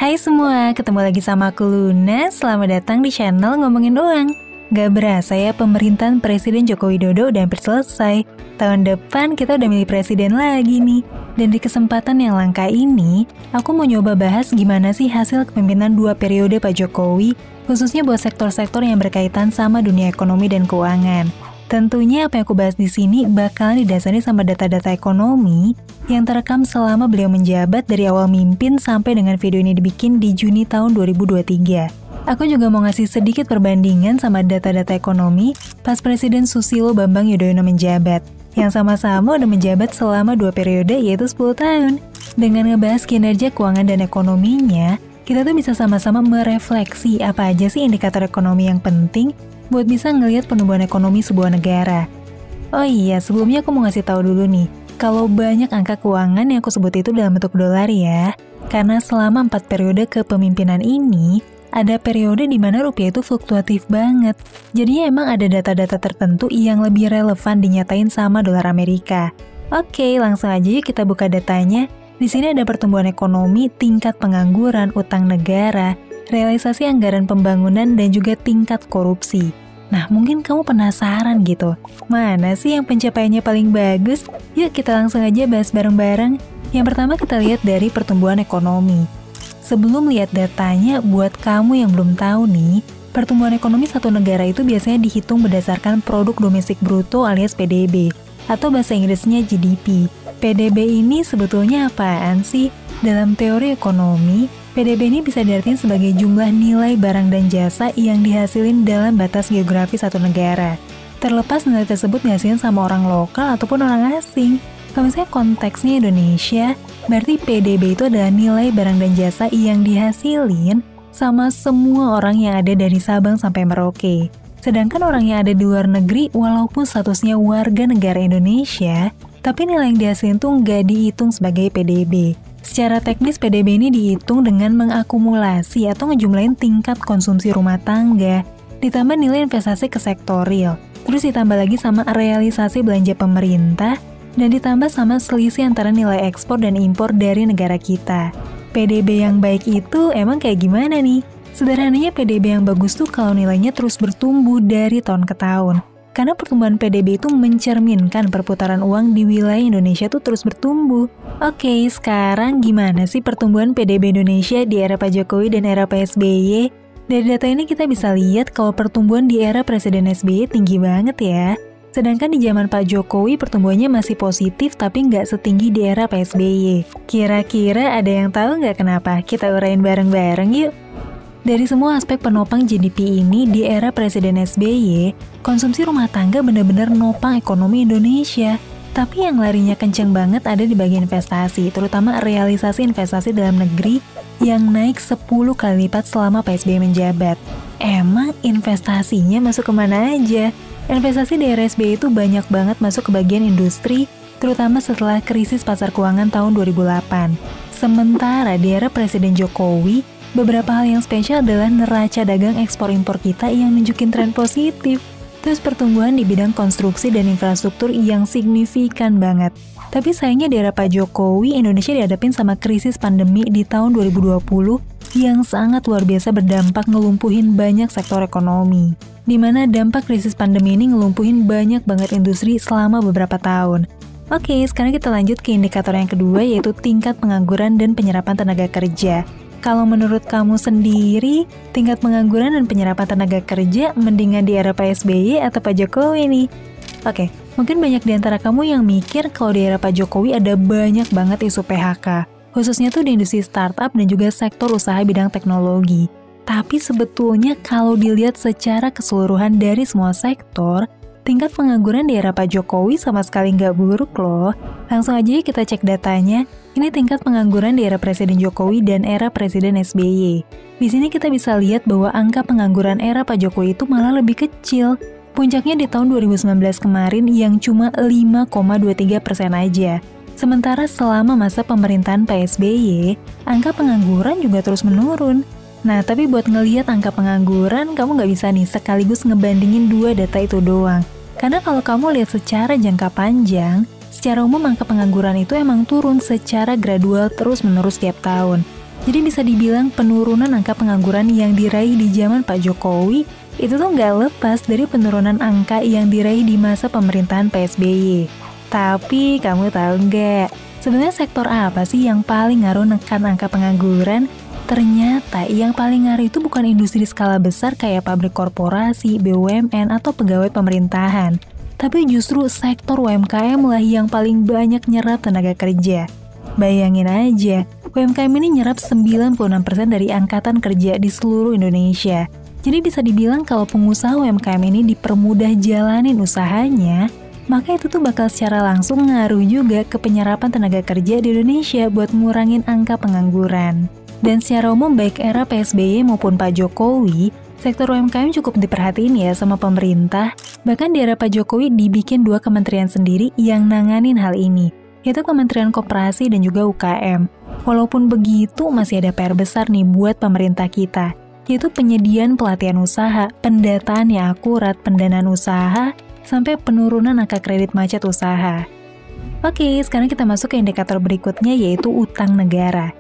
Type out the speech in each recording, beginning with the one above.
Hai semua, ketemu lagi sama aku Luna. Selamat datang di channel Ngomongin Doang. Gak berasa ya, pemerintahan Presiden Joko Widodo udah hampir selesai. Tahun depan kita udah milih presiden lagi nih. Dan di kesempatan yang langka ini, aku mau nyoba bahas gimana sih hasil kepemimpinan 2 periode Pak Jokowi, khususnya buat sektor-sektor yang berkaitan sama dunia ekonomi dan keuangan. Tentunya apa yang aku bahas di sini bakalan didasari sama data-data ekonomi yang terekam selama beliau menjabat dari awal mimpin sampai dengan video ini dibikin di Juni tahun 2023. Aku juga mau ngasih sedikit perbandingan sama data-data ekonomi pas Presiden Susilo Bambang Yudhoyono menjabat, yang sama-sama udah menjabat selama 2 periode yaitu 10 tahun. Dengan ngebahas kinerja keuangan dan ekonominya, kita tuh bisa sama-sama merefleksi apa aja sih indikator ekonomi yang penting buat bisa ngelihat pertumbuhan ekonomi sebuah negara. Oh iya, sebelumnya aku mau ngasih tahu dulu nih, kalau banyak angka keuangan yang aku sebut itu dalam bentuk dolar ya, karena selama 4 periode kepemimpinan ini, ada periode di mana rupiah itu fluktuatif banget. Jadinya emang ada data-data tertentu yang lebih relevan dinyatain sama dolar Amerika. Oke, langsung aja yuk kita buka datanya. Di sini ada pertumbuhan ekonomi, tingkat pengangguran, utang negara, realisasi anggaran pembangunan, dan juga tingkat korupsi. Nah, mungkin kamu penasaran gitu, mana sih yang pencapaiannya paling bagus? Yuk kita langsung aja bahas bareng-bareng. Yang pertama kita lihat dari pertumbuhan ekonomi. Sebelum lihat datanya, buat kamu yang belum tahu nih, pertumbuhan ekonomi satu negara itu biasanya dihitung berdasarkan produk domestik bruto alias PDB, atau bahasa Inggrisnya GDP. PDB ini sebetulnya apaan sih? Dalam teori ekonomi, PDB ini bisa diartikan sebagai jumlah nilai barang dan jasa yang dihasilin dalam batas geografis satu negara. Terlepas nilai tersebut dihasilin sama orang lokal ataupun orang asing. Kalau misalnya konteksnya Indonesia, berarti PDB itu adalah nilai barang dan jasa yang dihasilin sama semua orang yang ada dari Sabang sampai Merauke. Sedangkan orang yang ada di luar negeri, walaupun statusnya warga negara Indonesia, tapi nilai yang dihasilin tuh nggak dihitung sebagai PDB. Secara teknis, PDB ini dihitung dengan mengakumulasi atau ngejumlahin tingkat konsumsi rumah tangga, ditambah nilai investasi ke sektor real, terus ditambah lagi sama realisasi belanja pemerintah, dan ditambah sama selisih antara nilai ekspor dan impor dari negara kita. PDB yang baik itu emang kayak gimana nih? Sederhananya PDB yang bagus tuh kalau nilainya terus bertumbuh dari tahun ke tahun. Karena pertumbuhan PDB itu mencerminkan perputaran uang di wilayah Indonesia tuh terus bertumbuh. Oke, sekarang gimana sih pertumbuhan PDB Indonesia di era Pak Jokowi dan era Pak SBY? Dari data ini kita bisa lihat kalau pertumbuhan di era Presiden SBY tinggi banget ya. Sedangkan di zaman Pak Jokowi pertumbuhannya masih positif tapi nggak setinggi di era Pak SBY. Kira-kira ada yang tahu nggak kenapa? Kita urain bareng-bareng yuk. Dari semua aspek penopang GDP ini di era Presiden SBY, konsumsi rumah tangga benar-benar nopang ekonomi Indonesia. Tapi yang larinya kenceng banget ada di bagian investasi, terutama realisasi investasi dalam negeri yang naik 10 kali lipat selama Pak SBY menjabat. Emang investasinya masuk kemana aja? Investasi di era SBY itu banyak banget masuk ke bagian industri, terutama setelah krisis pasar keuangan tahun 2008. Sementara di era Presiden Jokowi, beberapa hal yang spesial adalah neraca dagang ekspor-impor kita yang nunjukin tren positif. Terus pertumbuhan di bidang konstruksi dan infrastruktur yang signifikan banget. Tapi sayangnya di era Pak Jokowi, Indonesia dihadapin sama krisis pandemi di tahun 2020 yang sangat luar biasa berdampak ngelumpuhin banyak sektor ekonomi. Dimana dampak krisis pandemi ini ngelumpuhin banyak banget industri selama beberapa tahun. Oke, sekarang kita lanjut ke indikator yang kedua yaitu tingkat pengangguran dan penyerapan tenaga kerja. Kalau menurut kamu sendiri, tingkat pengangguran dan penyerapan tenaga kerja mendingan di era Pak SBY atau Pak Jokowi nih? Oke, mungkin banyak di antara kamu yang mikir kalau di era Pak Jokowi ada banyak banget isu PHK, khususnya tuh di industri startup dan juga sektor usaha bidang teknologi. Tapi sebetulnya kalau dilihat secara keseluruhan dari semua sektor, tingkat pengangguran di era Pak Jokowi sama sekali nggak buruk loh. Langsung aja kita cek datanya. Ini tingkat pengangguran di era Presiden Jokowi dan era Presiden SBY. Di sini kita bisa lihat bahwa angka pengangguran era Pak Jokowi itu malah lebih kecil. Puncaknya di tahun 2019 kemarin yang cuma 5,23% aja. Sementara selama masa pemerintahan Pak SBY, angka pengangguran juga terus menurun. Nah, tapi buat ngelihat angka pengangguran, kamu nggak bisa nih sekaligus ngebandingin dua data itu doang. Karena kalau kamu lihat secara jangka panjang, secara umum angka pengangguran itu emang turun secara gradual terus-menerus tiap tahun. Jadi bisa dibilang penurunan angka pengangguran yang diraih di zaman Pak Jokowi itu tuh nggak lepas dari penurunan angka yang diraih di masa pemerintahan PSBY. Tapi kamu tahu nggak, sebenarnya sektor apa sih yang paling ngaruh nekan angka pengangguran? Ternyata yang paling ngaruh itu bukan industri skala besar kayak pabrik korporasi, BUMN, atau pegawai pemerintahan. Tapi justru sektor UMKM lah yang paling banyak nyerap tenaga kerja. Bayangin aja, UMKM ini nyerap 96% dari angkatan kerja di seluruh Indonesia. Jadi bisa dibilang kalau pengusaha UMKM ini dipermudah jalanin usahanya, maka itu tuh bakal secara langsung ngaruh juga ke penyerapan tenaga kerja di Indonesia buat ngurangin angka pengangguran. Dan secara umum baik era PSBY maupun Pak Jokowi, sektor UMKM cukup diperhatiin ya sama pemerintah. Bahkan di era Pak Jokowi dibikin 2 kementerian sendiri yang nanganin hal ini, yaitu Kementerian Koperasi dan juga UKM. Walaupun begitu masih ada PR besar nih buat pemerintah kita, yaitu penyediaan pelatihan usaha, pendataan yang akurat, pendanaan usaha, sampai penurunan angka kredit macet usaha. Oke, sekarang kita masuk ke indikator berikutnya yaitu utang negara.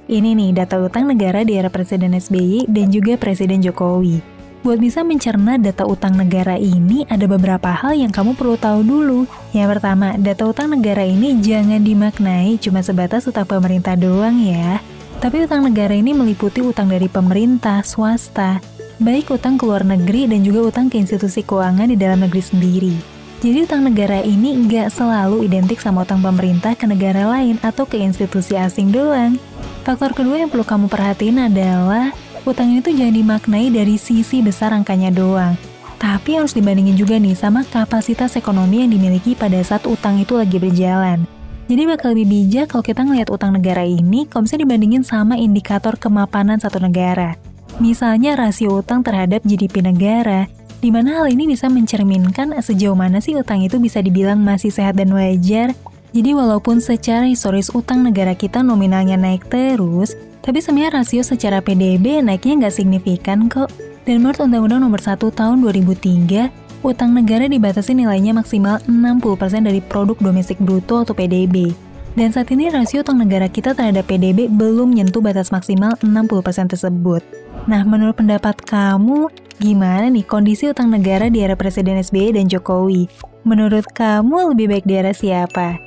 Ini nih data utang negara di era Presiden SBY dan juga Presiden Jokowi. Buat bisa mencerna data utang negara ini, ada beberapa hal yang kamu perlu tahu dulu. Yang pertama, data utang negara ini jangan dimaknai cuma sebatas utang pemerintah doang ya. Tapi utang negara ini meliputi utang dari pemerintah, swasta, baik utang ke luar negeri dan juga utang ke institusi keuangan di dalam negeri sendiri. Jadi utang negara ini nggak selalu identik sama utang pemerintah ke negara lain atau ke institusi asing doang. Faktor kedua yang perlu kamu perhatiin adalah utang itu jangan dimaknai dari sisi besar angkanya doang. Tapi harus dibandingin juga nih sama kapasitas ekonomi yang dimiliki pada saat utang itu lagi berjalan. Jadi bakal lebih bijak kalau kita ngelihat utang negara ini kalau misalnya dibandingin sama indikator kemapanan satu negara. Misalnya rasio utang terhadap GDP negara, di mana hal ini bisa mencerminkan sejauh mana sih utang itu bisa dibilang masih sehat dan wajar. Jadi walaupun secara historis utang negara kita nominalnya naik terus, tapi sebenarnya rasio secara PDB naiknya nggak signifikan kok. Dan menurut Undang-Undang Nomor 1 Tahun 2003, utang negara dibatasi nilainya maksimal 60% dari produk domestik bruto atau PDB. Dan saat ini rasio utang negara kita terhadap PDB belum menyentuh batas maksimal 60% tersebut. Nah, menurut pendapat kamu, gimana nih kondisi utang negara di era Presiden SBY dan Jokowi? Menurut kamu lebih baik di era siapa?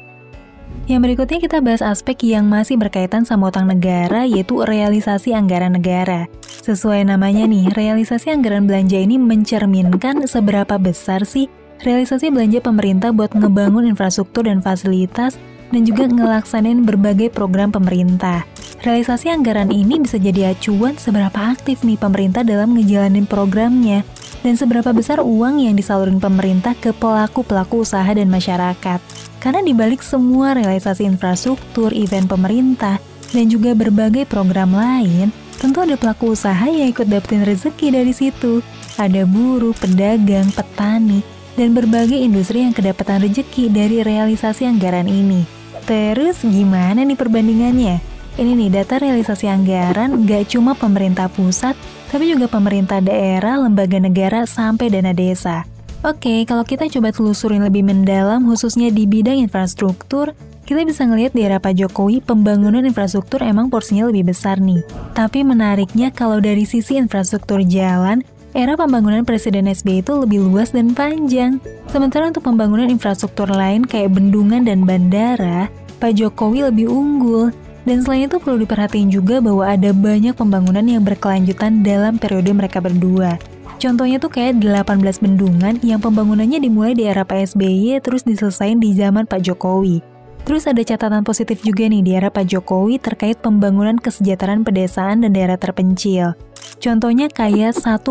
Yang berikutnya kita bahas aspek yang masih berkaitan sama utang negara, yaitu realisasi anggaran negara. Sesuai namanya nih, realisasi anggaran belanja ini mencerminkan seberapa besar sih realisasi belanja pemerintah buat ngebangun infrastruktur dan fasilitas, dan juga ngelaksanain berbagai program pemerintah. Realisasi anggaran ini bisa jadi acuan seberapa aktif nih pemerintah dalam ngejalanin programnya, dan seberapa besar uang yang disalurin pemerintah ke pelaku-pelaku usaha dan masyarakat. Karena dibalik semua realisasi infrastruktur, event pemerintah, dan juga berbagai program lain, tentu ada pelaku usaha yang ikut dapetin rezeki dari situ. Ada buruh, pedagang, petani, dan berbagai industri yang kedapatan rezeki dari realisasi anggaran ini. Terus gimana nih perbandingannya? Ini nih data realisasi anggaran gak cuma pemerintah pusat, tapi juga pemerintah daerah, lembaga negara, sampai dana desa. Oke, kalau kita coba telusurin lebih mendalam khususnya di bidang infrastruktur, kita bisa ngelihat di era Pak Jokowi pembangunan infrastruktur emang porsinya lebih besar nih. Tapi menariknya kalau dari sisi infrastruktur jalan, era pembangunan Presiden SBY itu lebih luas dan panjang. Sementara untuk pembangunan infrastruktur lain kayak bendungan dan bandara, Pak Jokowi lebih unggul. Dan selain itu perlu diperhatiin juga bahwa ada banyak pembangunan yang berkelanjutan dalam periode mereka berdua. Contohnya tuh kayak 18 bendungan yang pembangunannya dimulai di era PSBY terus diselesain di zaman Pak Jokowi. Terus ada catatan positif juga nih di era Pak Jokowi terkait pembangunan kesejahteraan pedesaan dan daerah terpencil. Contohnya kayak 1,6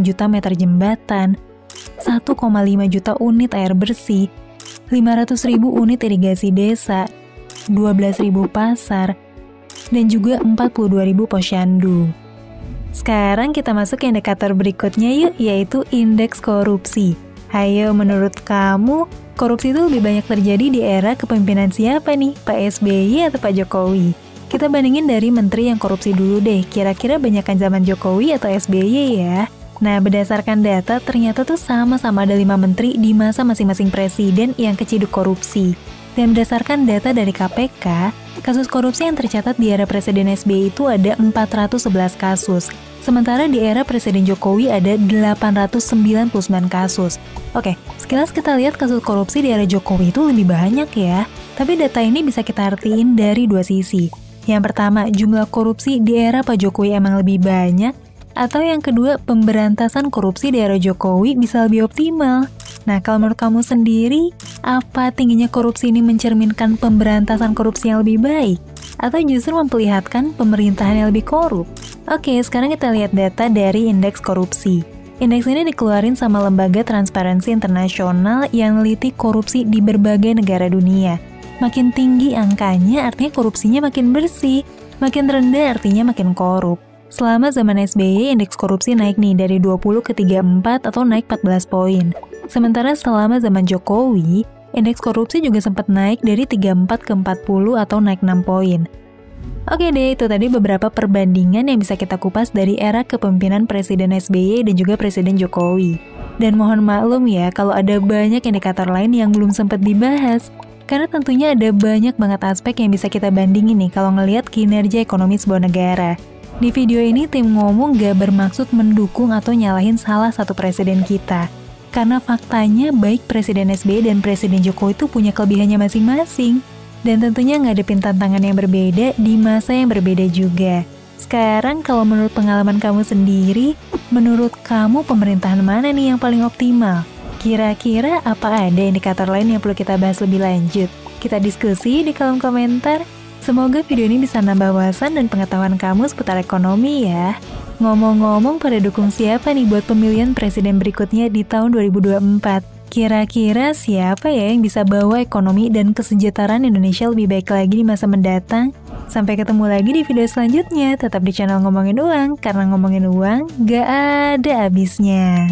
juta meter jembatan, 1,5 juta unit air bersih, 500.000 unit irigasi desa, 12.000 pasar, dan juga 42.000 posyandu. Sekarang kita masuk ke indikator berikutnya yuk, yaitu indeks korupsi. Hayo, menurut kamu, korupsi itu lebih banyak terjadi di era kepemimpinan siapa nih? Pak SBY atau Pak Jokowi? Kita bandingin dari menteri yang korupsi dulu deh, kira-kira banyakan zaman Jokowi atau SBY ya? Nah, berdasarkan data, ternyata tuh sama-sama ada 5 menteri di masa masing-masing presiden yang keciduk korupsi. Dan berdasarkan data dari KPK, kasus korupsi yang tercatat di era Presiden SBY itu ada 411 kasus. Sementara di era Presiden Jokowi ada 899 kasus. Oke, sekilas kita lihat kasus korupsi di era Jokowi itu lebih banyak ya. Tapi data ini bisa kita artiin dari dua sisi. Yang pertama, jumlah korupsi di era Pak Jokowi emang lebih banyak. Atau yang kedua, pemberantasan korupsi di era Jokowi bisa lebih optimal. Nah, kalau menurut kamu sendiri, apa tingginya korupsi ini mencerminkan pemberantasan korupsi yang lebih baik? Atau justru memperlihatkan pemerintahan yang lebih korup? Oke, sekarang kita lihat data dari indeks korupsi. Indeks ini dikeluarin sama lembaga Transparansi Internasional yang neliti korupsi di berbagai negara dunia. Makin tinggi angkanya artinya korupsinya makin bersih, makin rendah artinya makin korup. Selama zaman SBY, indeks korupsi naik nih dari 20 ke 34 atau naik 14 poin. Sementara selama zaman Jokowi, indeks korupsi juga sempat naik dari 34 ke 40 atau naik 6 poin. Oke deh, itu tadi beberapa perbandingan yang bisa kita kupas dari era kepemimpinan Presiden SBY dan juga Presiden Jokowi. Dan mohon maklum ya kalau ada banyak indikator lain yang belum sempat dibahas. Karena tentunya ada banyak banget aspek yang bisa kita bandingin nih kalau ngelihat kinerja ekonomi sebuah negara. Di video ini tim ngomong gak bermaksud mendukung atau nyalahin salah satu presiden kita. Karena faktanya baik Presiden SBY dan Presiden Jokowi itu punya kelebihannya masing-masing. Dan tentunya ngadepin tantangan yang berbeda di masa yang berbeda juga. Sekarang kalau menurut pengalaman kamu sendiri, menurut kamu pemerintahan mana nih yang paling optimal? Kira-kira apa ada indikator lain yang perlu kita bahas lebih lanjut? Kita diskusi di kolom komentar. Semoga video ini bisa nambah wawasan dan pengetahuan kamu seputar ekonomi ya. Ngomong-ngomong, pada dukung siapa nih buat pemilihan presiden berikutnya di tahun 2024? Kira-kira siapa ya yang bisa bawa ekonomi dan kesejahteraan Indonesia lebih baik lagi di masa mendatang? Sampai ketemu lagi di video selanjutnya. Tetap di channel Ngomongin Uang, karena ngomongin uang gak ada habisnya.